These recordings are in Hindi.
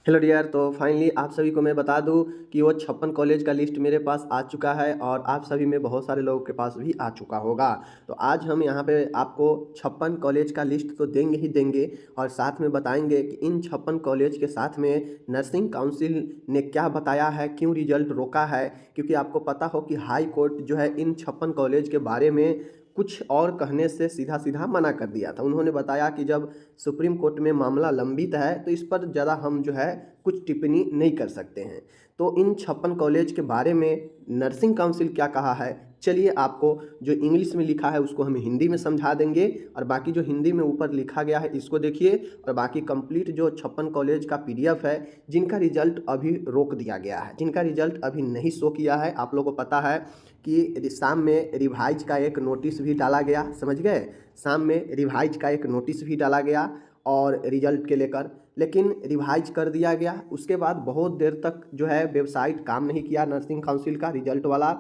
Hello dear. तो फाइनली आप सभी को मैं बता दूं कि वो 56 कॉलेज का लिस्ट मेरे पास आ चुका है और आप सभी में बहुत सारे लोगों के पास भी आ चुका होगा। तो आज हम यहाँ पे आपको 56 कॉलेज का लिस्ट तो देंगे ही देंगे और साथ में बताएंगे कि इन 56 कॉलेज के साथ में नर्सिंग काउंसिल ने क्या बताया है, क्यों रिजल्ट रोका है। क्योंकि आपको पता हो कि हाई कोर्ट जो है इन 56 कॉलेज के बारे में कुछ और कहने से सीधा सीधा मना कर दिया था। उन्होंने बताया कि जब सुप्रीम कोर्ट में मामला लंबित है तो इस पर ज़्यादा हम जो है कुछ टिप्पणी नहीं कर सकते हैं। तो इन 56 कॉलेज के बारे में नर्सिंग काउंसिल क्या कहा है, चलिए आपको जो इंग्लिश में लिखा है उसको हम हिंदी में समझा देंगे और बाकी जो हिंदी में ऊपर लिखा गया है इसको देखिए। और बाकी कंप्लीट जो 56 कॉलेज का पीडीएफ है जिनका रिजल्ट अभी रोक दिया गया है, जिनका रिजल्ट अभी नहीं शो किया है। आप लोगों को पता है कि शाम में रिवाइज का एक नोटिस भी डाला गया, समझ गए। शाम में रिवाइज का एक नोटिस भी डाला गया और रिजल्ट के लेकर, लेकिन रिवाइज कर दिया गया। उसके बाद बहुत देर तक जो है वेबसाइट काम नहीं किया नर्सिंग काउंसिल का रिजल्ट वाला,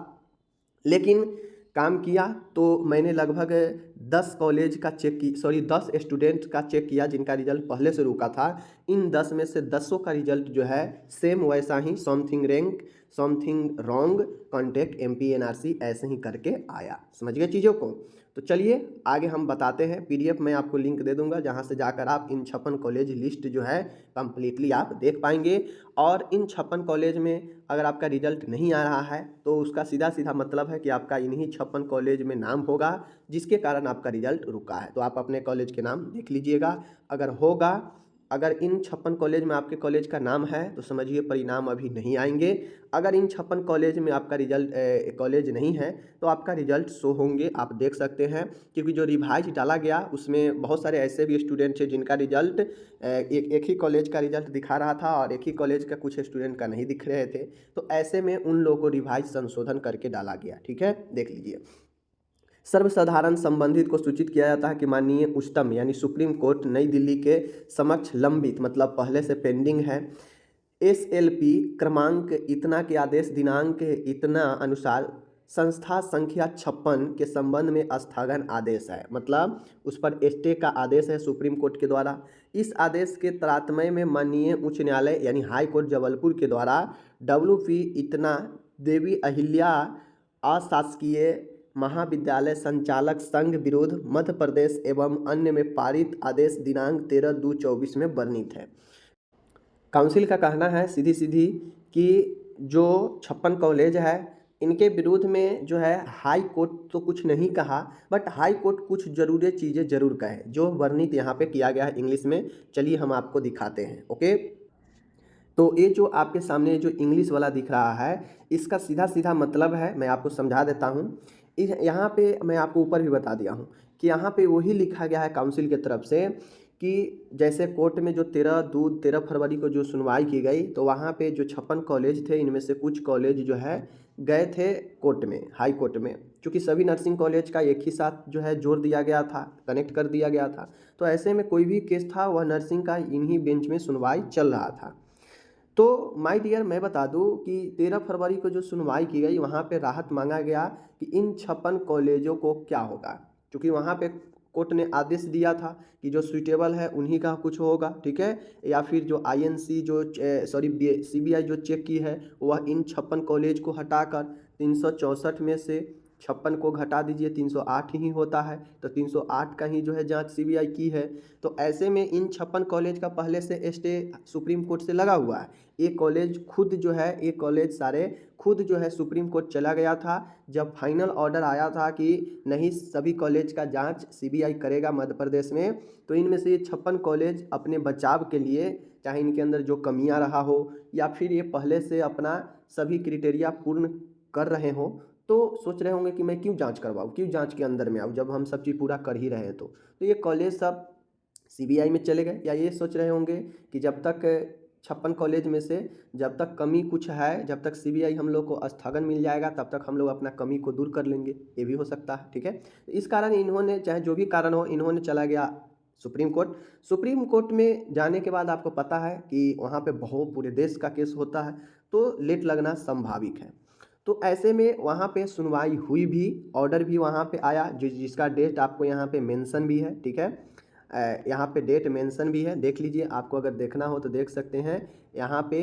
लेकिन काम किया। तो मैंने लगभग 10 कॉलेज का चेक की, सॉरी 10 स्टूडेंट का चेक किया जिनका रिजल्ट पहले से रुका था। इन 10 में से 10 का रिजल्ट जो है सेम वैसा ही something rank something wrong contact MPNRC ऐसे ही करके आया। समझ गए चीज़ों को। तो चलिए आगे हम बताते हैं। पीडीएफ मैं आपको लिंक दे दूंगा जहां से जाकर आप इन 56 कॉलेज लिस्ट जो है कंप्लीटली आप देख पाएंगे। और इन 56 कॉलेज में अगर आपका रिजल्ट नहीं आ रहा है तो उसका सीधा सीधा मतलब है कि आपका इन्हीं 56 कॉलेज में नाम होगा जिसके कारण आपका रिजल्ट रुका है। तो आप अपने कॉलेज के नाम देख लीजिएगा। अगर होगा, अगर इन 56 कॉलेज में आपके कॉलेज का नाम है तो समझिए परिणाम अभी नहीं आएंगे। अगर इन 56 कॉलेज में आपका रिजल्ट कॉलेज नहीं है तो आपका रिजल्ट शो होंगे, आप देख सकते हैं। क्योंकि जो रिवाइज डाला गया उसमें बहुत सारे ऐसे भी स्टूडेंट हैं जिनका रिजल्ट एक ही कॉलेज का रिजल्ट दिखा रहा था और एक ही कॉलेज का कुछ स्टूडेंट का नहीं दिख रहे थे। तो ऐसे में उन लोगों को रिवाइज संशोधन करके डाला गया। ठीक है, देख लीजिए। सर्वसाधारण संबंधित को सूचित किया जाता है कि माननीय उच्चतम यानी सुप्रीम कोर्ट नई दिल्ली के समक्ष लंबित मतलब पहले से पेंडिंग है SLP क्रमांक इतना के आदेश दिनांक इतना अनुसार संस्था संख्या 56 के संबंध में स्थगन आदेश है। मतलब उस पर स्टे का आदेश है सुप्रीम कोर्ट के द्वारा। इस आदेश के तरातम्य में माननीय उच्च न्यायालय यानी हाई कोर्ट जबलपुर के द्वारा WP इतना देवी अहिल्या अशासकीय महाविद्यालय संचालक संघ विरुद्ध मध्य प्रदेश एवं अन्य में पारित आदेश दिनांक 13/2/24 में वर्णित है। काउंसिल का कहना है सीधी सीधी कि जो 56 कॉलेज है इनके विरोध में जो है हाई कोर्ट तो कुछ नहीं कहा, बट हाई कोर्ट कुछ जरूरी चीज़ें जरूर कहे जो वर्णित यहाँ पे किया गया है इंग्लिश में। चलिए हम आपको दिखाते हैं। ओके, तो ये जो आपके सामने जो इंग्लिश वाला दिख रहा है इसका सीधा सीधा मतलब है, मैं आपको समझा देता हूँ। यहाँ पे मैं आपको ऊपर भी बता दिया हूँ कि यहाँ पे वही लिखा गया है काउंसिल की तरफ से कि जैसे कोर्ट में जो 13 फरवरी को जो सुनवाई की गई तो वहाँ पे जो 56 कॉलेज थे इनमें से कुछ कॉलेज जो है गए थे कोर्ट में, हाई कोर्ट में। क्योंकि सभी नर्सिंग कॉलेज का एक ही साथ जो है जोड़ दिया गया था, कनेक्ट कर दिया गया था। तो ऐसे में कोई भी केस था वह नर्सिंग का इन्हीं बेंच में सुनवाई चल रहा था। तो माय डियर मैं बता दूं कि 13 फरवरी को जो सुनवाई की गई वहाँ पे राहत मांगा गया कि इन 56 कॉलेजों को क्या होगा। क्योंकि वहाँ पे कोर्ट ने आदेश दिया था कि जो सुइटेबल है उन्हीं का कुछ होगा, ठीक है। या फिर जो INC जो सॉरी CBI जो चेक की है वह इन 56 कॉलेज को हटाकर 364 में से 56 को घटा दीजिए, 308 ही होता है। तो 308 का ही जो है जांच CBI की है। तो ऐसे में इन 56 कॉलेज का पहले से स्टे सुप्रीम कोर्ट से लगा हुआ है। ये कॉलेज खुद जो है, ये कॉलेज सारे खुद जो है सुप्रीम कोर्ट चला गया था जब फाइनल ऑर्डर आया था कि नहीं सभी कॉलेज का जांच CBI करेगा मध्य प्रदेश में। तो इनमें से ये 56 कॉलेज अपने बचाव के लिए, चाहे इनके अंदर जो कमियां रहा हो या फिर ये पहले से अपना सभी क्रिटेरिया पूर्ण कर रहे हो, तो सोच रहे होंगे कि मैं क्यों जांच करवाऊँ, क्यों जांच के अंदर में आऊँ जब हम सब चीज़ पूरा कर ही रहे हैं। तो ये कॉलेज सब CBI में चले गए। या ये सोच रहे होंगे कि जब तक 56 कॉलेज में से जब तक कमी कुछ है, जब तक CBI हम लोग को स्थगन मिल जाएगा तब तक हम लोग अपना कमी को दूर कर लेंगे, ये भी हो सकता है, ठीक है। तो इस कारण इन्होंने, चाहे जो भी कारण हो, इन्होंने चला गया सुप्रीम कोर्ट। सुप्रीम कोर्ट में जाने के बाद आपको पता है कि वहाँ पे बहुत पूरे देश का केस होता है तो लेट लगना संभाविक है। तो ऐसे में वहाँ पे सुनवाई हुई भी, ऑर्डर भी वहाँ पे आया जिसका डेट आपको यहाँ पे मेंशन भी है, ठीक है। यहाँ पे डेट मेंशन भी है, देख लीजिए। आपको अगर देखना हो तो देख सकते हैं। यहाँ पे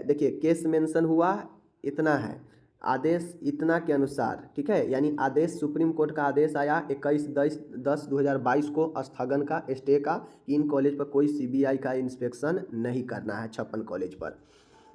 देखिए केस मेंशन हुआ इतना है, आदेश इतना के अनुसार, ठीक है। यानी आदेश सुप्रीम कोर्ट का आदेश आया 21/10/2022 को स्थगन का, स्टे का, कि इन कॉलेज पर कोई सीबीआई का इंस्पेक्शन नहीं करना है 56 कॉलेज पर।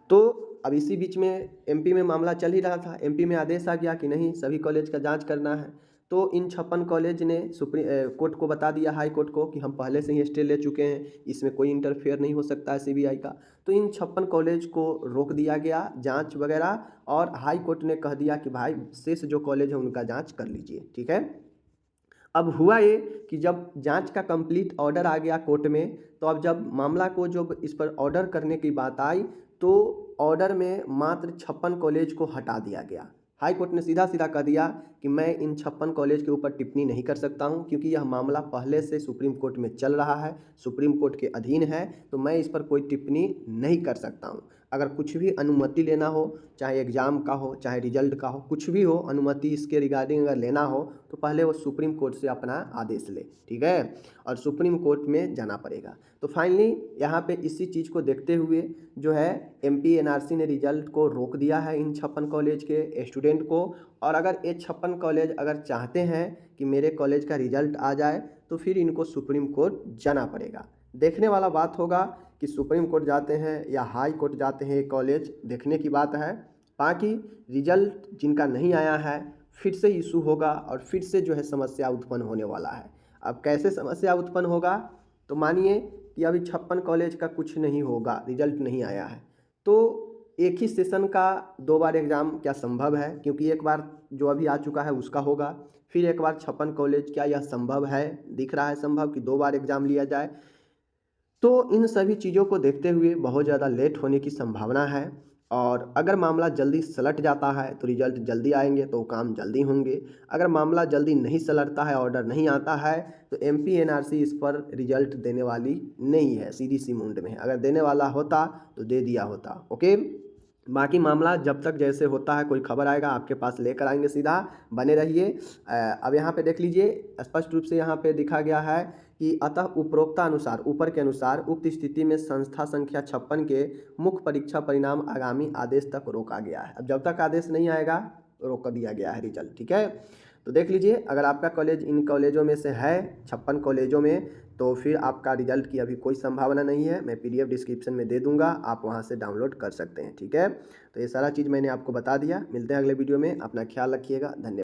तो अब इसी बीच में एमपी में मामला चल ही रहा था, एमपी में आदेश आ गया कि नहीं सभी कॉलेज का जांच करना है। तो इन 56 कॉलेज ने सुप्रीम कोर्ट को बता दिया, हाई कोर्ट को, कि हम पहले से ही स्टे ले चुके हैं, इसमें कोई इंटरफेयर नहीं हो सकता है सीबीआई का। तो इन 56 कॉलेज को रोक दिया गया जांच वगैरह, और हाई कोर्ट ने कह दिया कि भाई शेष जो कॉलेज है उनका जांच कर लीजिए, ठीक है। अब हुआ ये कि जब जांच का कंप्लीट ऑर्डर आ गया कोर्ट में, तो अब जब मामला को जब इस पर ऑर्डर करने की बात आई, तो ऑर्डर में मात्र 56 कॉलेज को हटा दिया गया। हाई कोर्ट ने सीधा सीधा कह दिया कि मैं इन 56 कॉलेज के ऊपर टिप्पणी नहीं कर सकता हूं, क्योंकि यह मामला पहले से सुप्रीम कोर्ट में चल रहा है, सुप्रीम कोर्ट के अधीन है, तो मैं इस पर कोई टिप्पणी नहीं कर सकता हूं। अगर कुछ भी अनुमति लेना हो, चाहे एग्ज़ाम का हो, चाहे रिजल्ट का हो, कुछ भी हो, अनुमति इसके रिगार्डिंग अगर लेना हो, तो पहले वो सुप्रीम कोर्ट से अपना आदेश ले, ठीक है, और सुप्रीम कोर्ट में जाना पड़ेगा। तो फाइनली यहाँ पे इसी चीज़ को देखते हुए जो है एमपी एनआरसी ने रिजल्ट को रोक दिया है इन 56 कॉलेज के स्टूडेंट को। और अगर ये 56 कॉलेज अगर चाहते हैं कि मेरे कॉलेज का रिजल्ट आ जाए, तो फिर इनको सुप्रीम कोर्ट जाना पड़ेगा। देखने वाला बात होगा कि सुप्रीम कोर्ट जाते हैं या हाई कोर्ट जाते हैं, कॉलेज देखने की बात है। बाकी रिजल्ट जिनका नहीं आया है फिर से इशू होगा, और फिर से जो है समस्या उत्पन्न होने वाला है। अब कैसे समस्या उत्पन्न होगा, तो मानिए कि अभी 56 कॉलेज का कुछ नहीं होगा, रिजल्ट नहीं आया है, तो एक ही सेशन का 2 बार एग्ज़ाम क्या संभव है? क्योंकि एक बार जो अभी आ चुका है उसका होगा, फिर एक बार 56 कॉलेज, क्या यह संभव है? दिख रहा है संभव कि 2 बार एग्ज़ाम लिया जाए? तो इन सभी चीज़ों को देखते हुए बहुत ज़्यादा लेट होने की संभावना है। और अगर मामला जल्दी सलट जाता है तो रिजल्ट जल्दी आएंगे, तो काम जल्दी होंगे। अगर मामला जल्दी नहीं सलटता है, ऑर्डर नहीं आता है, तो एमपी एनआरसी इस पर रिजल्ट देने वाली नहीं है, सीधी सी मुंड में है। अगर देने वाला होता तो दे दिया होता, ओके। बाकी मामला जब तक जैसे होता है, कोई खबर आएगा आपके पास लेकर आएंगे, सीधा बने रहिए। अब यहाँ पे देख लीजिए, स्पष्ट रूप से यहाँ पे दिखा गया है कि अतः उपरोक्ता अनुसार, ऊपर के अनुसार, उक्त स्थिति में संस्था संख्या 56 के मुख्य परीक्षा परिणाम आगामी आदेश तक रोका गया है। अब जब तक आदेश नहीं आएगा रोक दिया गया है रिजल्ट, ठीक है। तो देख लीजिए, अगर आपका कॉलेज इन कॉलेजों में से है 56 कॉलेजों में, तो फिर आपका रिजल्ट की अभी कोई संभावना नहीं है। मैं पीडीएफ डिस्क्रिप्शन में दे दूंगा, आप वहां से डाउनलोड कर सकते हैं, ठीक है। तो ये सारा चीज़ मैंने आपको बता दिया। मिलते हैं अगले वीडियो में, अपना ख्याल रखिएगा, धन्यवाद।